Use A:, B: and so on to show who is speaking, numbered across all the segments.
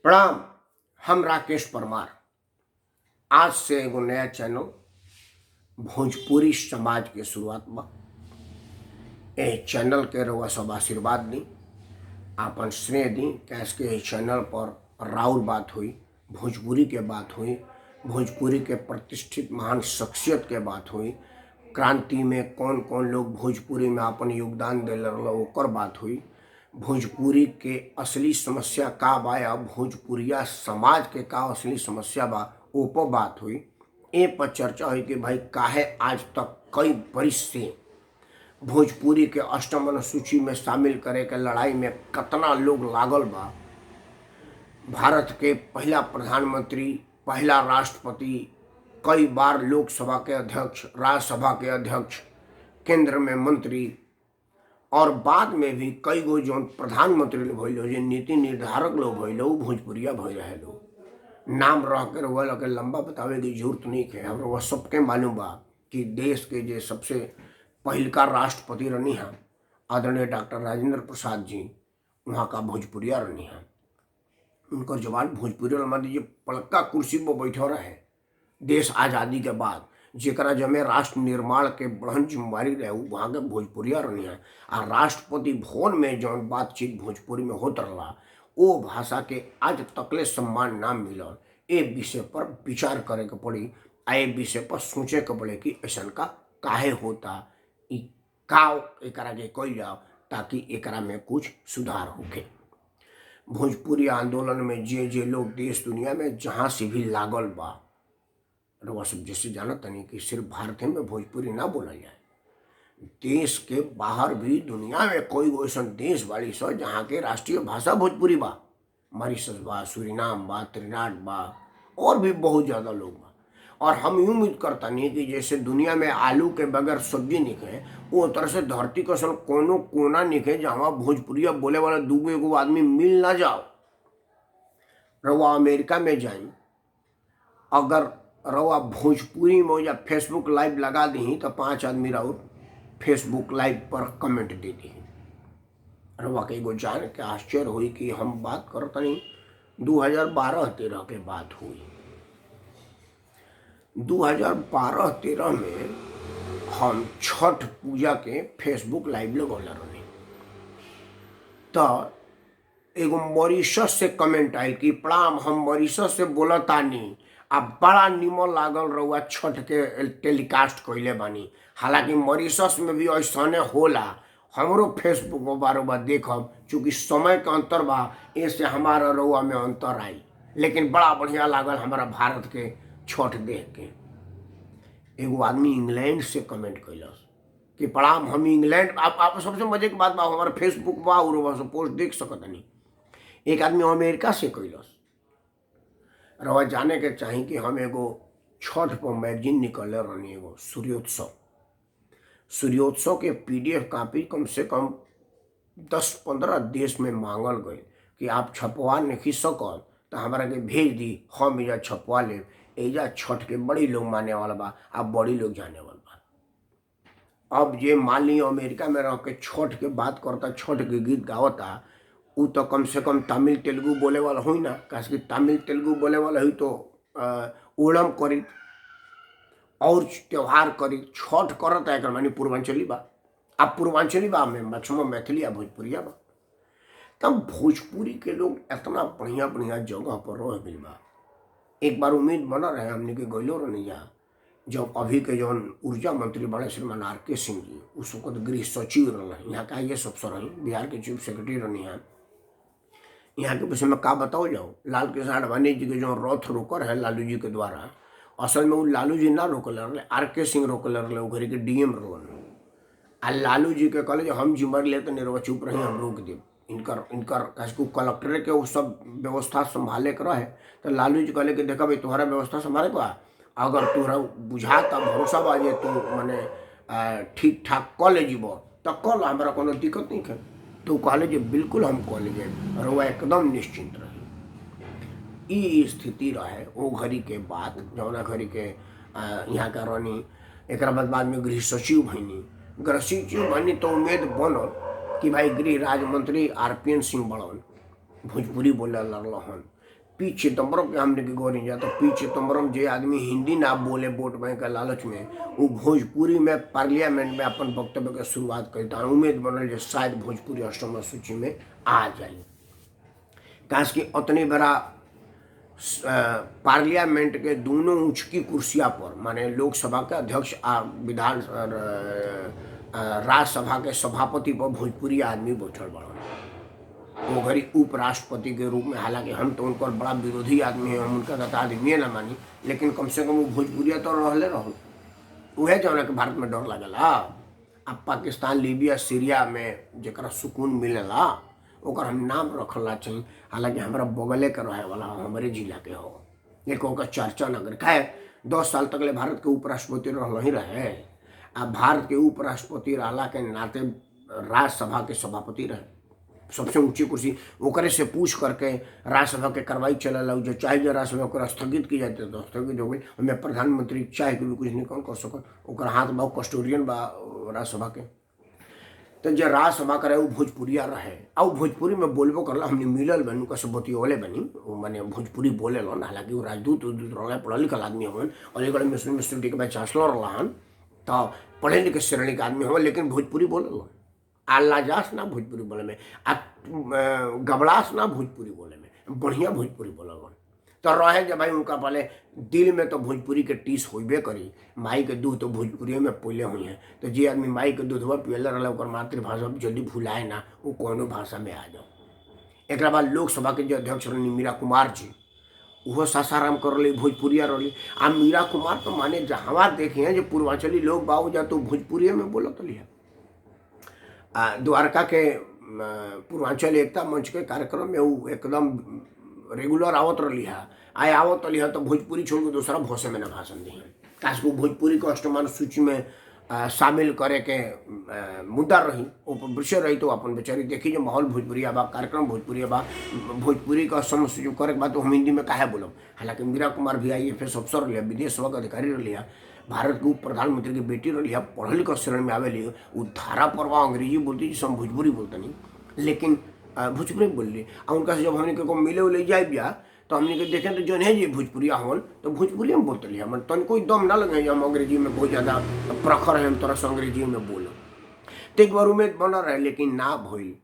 A: प्रणाम। हम राकेश परमार। आज से एगो नया चैनल भोजपुरी समाज के शुरुआत बा। ए चैनल के रउआ सब आशीर्वाद दी, आपन स्नेह दी। कैसे के इस चैनल पर राउर बात हुई, भोजपुरी के बात हुई, भोजपुरी के प्रतिष्ठित महान शख्सियत के बात हुई, क्रांति में कौन कौन लोग भोजपुरी में अपन योगदान दिल ओकर बात हुई, भोजपुरी के असली समस्या का बा या भोजपुरिया समाज के का असली समस्या बा ओपर बात हुई। ए पर चर्चा हुई कि भाई काहे आज तक कई बरिस से भोजपुरी के अष्टम अनुसूची में शामिल करे के लड़ाई में कितना लोग लागल बा। भारत के पहला प्रधानमंत्री, पहला राष्ट्रपति, कई बार लोकसभा के अध्यक्ष, राज्यसभा के अध्यक्ष, केंद्र में मंत्री और बाद में भी कई गो जो प्रधानमंत्री लोग भइल, जो नीति निर्धारक लोग भइल, वो भोजपुरिया भइल रहे लोग। नाम रह के रउआ लोग के लंबा बतावे की जरूरत नहीं है। हम रउआ सबके मालूम बा कि देश के जे सबसे पहिलका राष्ट्रपति रही हैं आदरणीय डॉक्टर राजेंद्र प्रसाद जी, वहाँ का भोजपुरिया रही हैं। उनकर जवान भोजपुरिया मान लीजिए पलक्का कुर्सी पर बैठे रहे देश आज़ादी के बाद, जेकरा जमे राष्ट्र निर्माण के बढ़न जिम्मेवारी रहे वहाँ के भोजपुरिया रही हैं। आ राष्ट्रपति भवन में जौन बातचीत भोजपुरी में होत रहा वो भाषा के आज तकले सम्मान ना मिलल। ए विषय पर विचार करे के पड़ी, आ ए विषय पर सोचे के पड़े कि ऐसा का काहे होता, ई का एकरा के कइल जाओ ताकि एकरा में कुछ सुधार होके। भोजपुरी आंदोलन में जे लोग देश दुनिया में जहाँ से भी लागल बा, रउआ सब जैसे जानत तनी कि सिर्फ भारत में भोजपुरी ना बोला जाए, देश के बाहर भी दुनिया में कोई ऐसा देश बाड़ी सो जहाँ के राष्ट्रीय भाषा भोजपुरी बा। मॉरिशस बा, सूरीनाम बा, त्रिनाड बा और भी बहुत ज़्यादा लोग बा। और हम यूँ उम्मीद करता नहीं कि जैसे दुनिया में आलू के बगैर सब्जी निके, वो तरह से धरती का सन कोनो कोना निके जहाँ भोजपुरिया बोले वाला दूगो एगो आदमी मिल ना जाओ। रउआ अमेरिका में जाई, अगर रउआ भोजपुरी में या फेसबुक लाइव लगा दी तो 5 आदमी रहो फेसबुक लाइव पर कमेंट दे दी। रउआ के एगो जान के आश्चर्य हुई कि हम बात करतनी 2012-13 के बात हुई। 2012-13 में हम छठ पूजा के फेसबुक लाइव लगौले रही, तो एगो मॉरिशस से कमेंट आई कि प्रणाम, हम मॉरिशस से बोलतानी, अब बड़ा निमन लागल रउआ छठ के टेलीकास्ट कइले बानी। हालांकि मॉरिशस में भी ऐसने होला, हमरो फेसबुक बार देखब, चूँकि समय के अंतर बा ऐसे हमारा रउआ में अंतर आई, लेकिन बड़ा बढ़िया लागल हमारा भारत के छठ देख के। एगो आदमी इंग्लैंड से कमेंट कैलस कि प्रणाम, हम इंग्लैंड, आप सबसे मजे की बात बा हमारा फेसबुक बा और पोस्ट देख सकतनी। एक आदमी अमेरिका से कैलस। रउआ जाने के चाही कि हम एगो छठ पर मैगजीन निकलले रहनी, एगो सूर्योत्सव के PDF कॉपी कम से कम 10-15 देश में मांगल गई कि आप छपवा नहीं सकल तो हमारा के भेज दी, हम एजा छपवा ले। एजा छठ के बड़ी लोग माने वाला बा, आप बड़ी लोग जाने वाला बा। अब जे मान ली अमेरिका में रह के छठ के बात करता, छठ के गीत गावता, उ तो कम से कम तमिल तेलुगु बोले वाला हुई ना। काश कि तमिल तेलुगु बोले वाला हुई तो ओणम करी और त्यौहार करी। छठ करता है मानी पूर्वांचली बा, अब पूर्वांचली बा में मैक्सिमम मैथिली या भोजपुरिया बा। तब भोजपुरी के लोग इतना बढ़िया बढ़िया जगह पर रह गई बा। एक बार उम्मीद बना रहे हमने के गइलो रहनी जा, जब अभी के जौन ऊर्जा मंत्री बड़े श्रीमान RK सिंह जी, उस वक्त गृह सचिव रही, यहाँ का IAS अफसर रही, बिहार के चीफ सेक्रेटरी रही हैं। यहाँ के विषय में का बताओ जाओ, लाल कृष्ण आडवाणी जी के जो रथ रोकर है लालू जी के द्वारा, असल में वो लालू जी ना रोकल रहे, RK सिंह रोकल रहे, वो घरी के DM रोल। आ लालू जी के कहले हम जिम्मेदार ले तो निर्वा चुप रही, हम रोक देव। इनकर कलेक्टर के वो सब व्यवस्था संभाले के रहे, तो लालू जी कहले कि देखा भाई तुम्हारा व्यवस्था संभाले बा, अगर तुहरा बुझाता भरोसा बा जे तू मने ठीक ठाक कल ले जीब तो कल, हमारा कोनो दिक्कत नहीं है। तो कहले जे बिल्कुल हम कल ले जाए, रउआ एकदम निश्चिंत रही। ई स्थिति रहे वो घड़ी के बात, जौना घड़ी के यहाँ का रहनी। एक बाद में गृह सचिव भैनी, गृह सचिव भैनी तो उम्मीद बनल कि भाई गृह राज्य मंत्री RPN सिंह बड़न भोजपुरी बोले लगल हन, पी चिदम्बरम के हमने के गौरी जा तो पी चिदम्बरम जे आदमी हिंदी ना बोले वोट बैंक के लालच में वो भोजपुरी में पार्लियामेंट में अपन वक्तव्य के शुरुआत करता उम्मीद बनल जो शायद भोजपुरी अष्टम सूची में आ जाए। काश कि उतनी बड़ा पार्लियामेंट के दोनों ऊंच की कुर्सियां पर माने लोकसभा के अध्यक्ष आ विधान राज्यसभा के सभापति पर भोजपुरी आदमी बैठल बड़ा वो घड़ी उपराष्ट्रपति के रूप में। हालांकि हम तो उनका बड़ा विरोधी आदमी है, हम उनका तो आदमी ना मानी, लेकिन कम से कम वो भोजपुरिया तो रहले रहल वह जौन के भारत में डर लगेला। अब पाकिस्तान लीबिया सीरिया में जरा सुकून मिलेला ओकर हम नाम रखला चाहिए। हालांकि हमारा बगले के रहे वाला हमारे जिला के हो, लेकिन ओकर चर्चा न करे काहे 10 साल तक ले भारत के उपराष्ट्रपति रह ही रहे। अब भारत के उपराष्ट्रपति रहला के नाते राज्यसभा के सभापति रहे, सबसे ऊंची कुर्सी ओकरे से पूछ करके राज्यसभा के कार्रवाई चला जो चाहे जो राज्यसभा को स्थगित की जाती है तो स्थगित हो गई। हमें प्रधानमंत्री चाहे कि भी कुछ नहीं कौन कर सकल ओकर हाथ बा कस्टोडियन बा राज्यसभा के। तो जो राज्यसभा करे वो भोजपुरिया रहे और भोजपुरी में बोलबो करला हमने मिलल बनी उनका से बतियोले बनी माने भोजपुरी बोले लन। हालांकि वो राजदूत रहा पढ़ल लिखल आदमी हवन, अलीगढ़ मुस्लिम यूनिवर्सिटी के भाई चांसलर रहन तो पढ़े लिखे श्रेणी के आदमी हवन, लेकिन भोजपुरी बोले लन। आलाजास ना भोजपुरी बोले में आ गबड़ास ना भोजपुरी बोले में बढ़िया भोजपुरी बोलन। तो रहे जब भाई उनका पहले दिल में तो भोजपुरी के टीस होबे करी, माई के दूध तो भोजपुरी में पहले हुई है। तो जे आदमी माई के दूध पियले रहा ओकर मातृभाषा जल्दी भुलाए ना वो कोनो भाषा में आ जाओ। एक बाद लोकसभा के जो अध्यक्ष रही मीरा कुमार जी वो सासाराम कर रही भोजपुरिया रही। आ मीरा कुमार तो माने जहाँ देखे हैं जो पूर्वांचली लोग बाबू जा तो भोजपुरिया में बोलत लिया। द्वारका के पूर्वांचल एकता मंच के कार्यक्रम में वो एकदम रेगुलर आवत रही है। आए आवत रही है तो भोजपुरी छोड़ के दूसरा भाषा में ना भाषण दी है। काश को भोजपुरी को अष्टमान सूची में शामिल करे के मुद्दा रही विषय रही तो अपन बेचारी देखी जो माहौल भोजपुरिया बा कार्यक्रम भोजपुरिया बा भोजपुरी का समझ करे के बाद तो हम हिंदी में काहे बोलब। हालांकि मीरा कुमार भी IAS अफसर रही, विदेश सेवा के अधिकारी रही, भारत के उप प्रधानमंत्री की बेटी रही, पढ़ल लिखल श्रेणी में आवे ली वो धारा पर अंग्रेजी बोलती जिसम भोजपुरी बोलते नहीं, लेकिन भोजपुरी बोल ली। और उनका से जब हमने को मिले उले जाए बिया तो हमने के देखें तो जो है जी भोजपुरिया होन तो भोजपुरी में बोलते लिया मन तन कोई दम ना लगे हम अंग्रेजी में बहुत ज़्यादा प्रखर है हम तरह से अंग्रेजी में बोलो तो एक बार उम्मीद बना रहे, लेकिन ना भइल।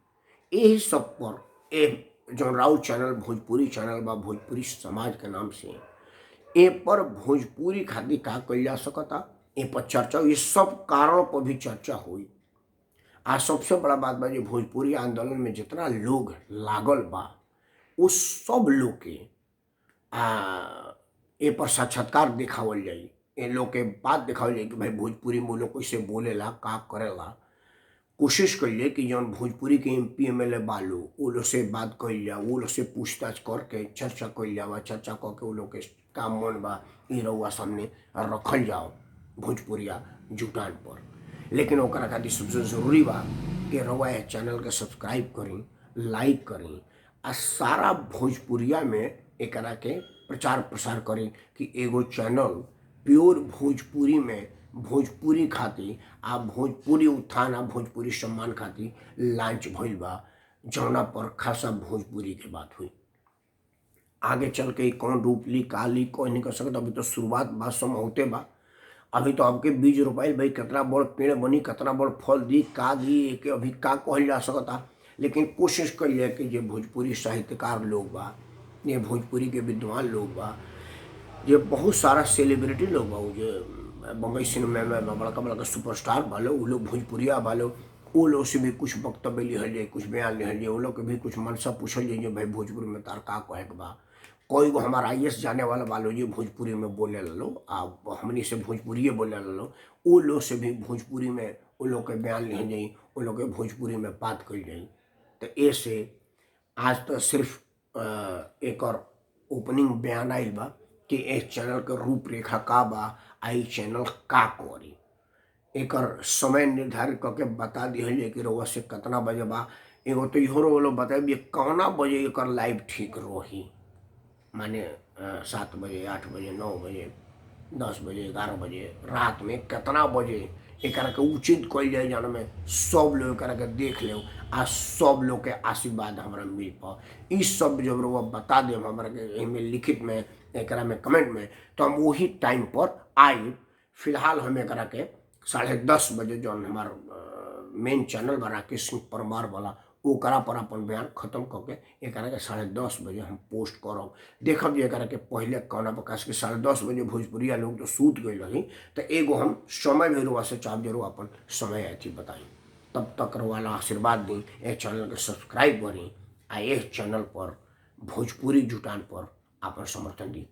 A: यही सब पर ए जो राउत चैनल भोजपुरी चैनल बा भोजपुरी समाज के नाम से ए पर भोजपुरी खातिर का कल जा सकता ए पर चर्चा ये सब कारण पर भी चर्चा हुई। आज सबसे बड़ा बात बा जो भोजपुरी आंदोलन में जितना लोग लागल बा उस सब लोग के ए पर साक्षात्कार दिखावल जाई, ए लोग के बात दिखावल जाई कि भाई भोजपुरी में लोग कैसे बोलेला का करेला। कोशिश करिए कि जौन भोजपुरी के MP MLA बालो वो लोग से बात कल जाओ, वो लोग से पूछताछ करके चर्चा कल जाओ, चर्चा करके वो लोग के काम मन बा ई रउआ सामने रखल जाओ भोजपुरिया जुटान पर। लेकिन ओकरा खातिर सबसे जरूरी बा कि रउआ चैनल के सब्सक्राइब करी, लाइक करी आ सारा भोजपुरिया में एकरा के प्रचार प्रसार करी कि एगो चैनल प्योर भोजपुरी में भोजपुरी खातिर आ भोजपुरी उत्थान आ भोजपुरी सम्मान खातिर लॉन्च भइल बा, जौना पर खासा भोजपुरी के बात हुई। आगे चल के कौन रूप ली का ली कोई नहीं कर सकता, अभी तो शुरुआत बा समझौते बा। अभी तो आपके बीज रोपाइल भाई कितना बड़ पेड़ बनी कितना बड़ फल दी का दी के अभी का कहल जा सकता। लेकिन कोशिश करिए कि जो भोजपुरी साहित्यकार लोग बा, ये भोजपुरी के विद्वान लोग बा, ये बहुत सारा सेलिब्रिटी लोग बा, जो बम्बई सिनेमा में बड़का बड़का सुपरस्टार बालो वो लोग भोजपुरिया बालो वो लोग से भी कुछ वक्तव्य लिहल जाए, कुछ बयान लिहल जाए, वो लोग के भी कुछ मनसा पूछल जाए भाई भोजपुरी में तार का कहे के बा। कोई को हमारा IAS जाने वाला बालो जी भोजपुरी में बोले लो आप हमनी से भोजपुरी बोले लो वो लोग से भी भोजपुरी में वो लोग के बयान लिहल जाए, वो लोग के भोजपुरी में बात कल जाए। तो ऐसे आज तो सिर्फ एक और ओपनिंग बयान आइल बा कि इस चैनल के रूपरेखा का बा, आई चैनल का करी एक समय निर्धारित करके बता दिहल जाए कि रउआ से कितना बजे बा। एगो तो इहो वो लोग बताए कौना बजे एक लाइव ठीक रही, माने 7 बजे 8 बजे 9 बजे 10 बजे 11 बजे रात में कितना बजे एकरा के उचित कल जाए जौन में सब लोग एकरा के देख ले आ सब लोग के आशीर्वाद हमरा मिल पा। ई सब जब रउआ बता देम हमरा के एमे लिखित में एकरा में कमेंट में, तो हम वही टाइम पर आई। फिलहाल हम एकरा के 10:30 बजे जौन हमार मेन चैनल बा राकेश सिंह परमार वाला ओकरा पर अपन बयान खत्म करके एकरा के 10:30 बजे हम पोस्ट करब। देखब जे एकरा के पहले कौना प्रकाश के 10:30 बजे भोजपुरिया लोग तो सूत गई रही, तो एगो हम समय भी रुआ से चाह जरूर अपन समय अथी बताई। तब तक वाला आशीर्वाद दी, ए चैनल के सब्सक्राइब करी आ इस चैनल पर भोजपुरी जुटान पर अपन समर्थन दी।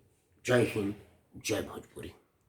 A: जय हिंद, जय भोजपुरी।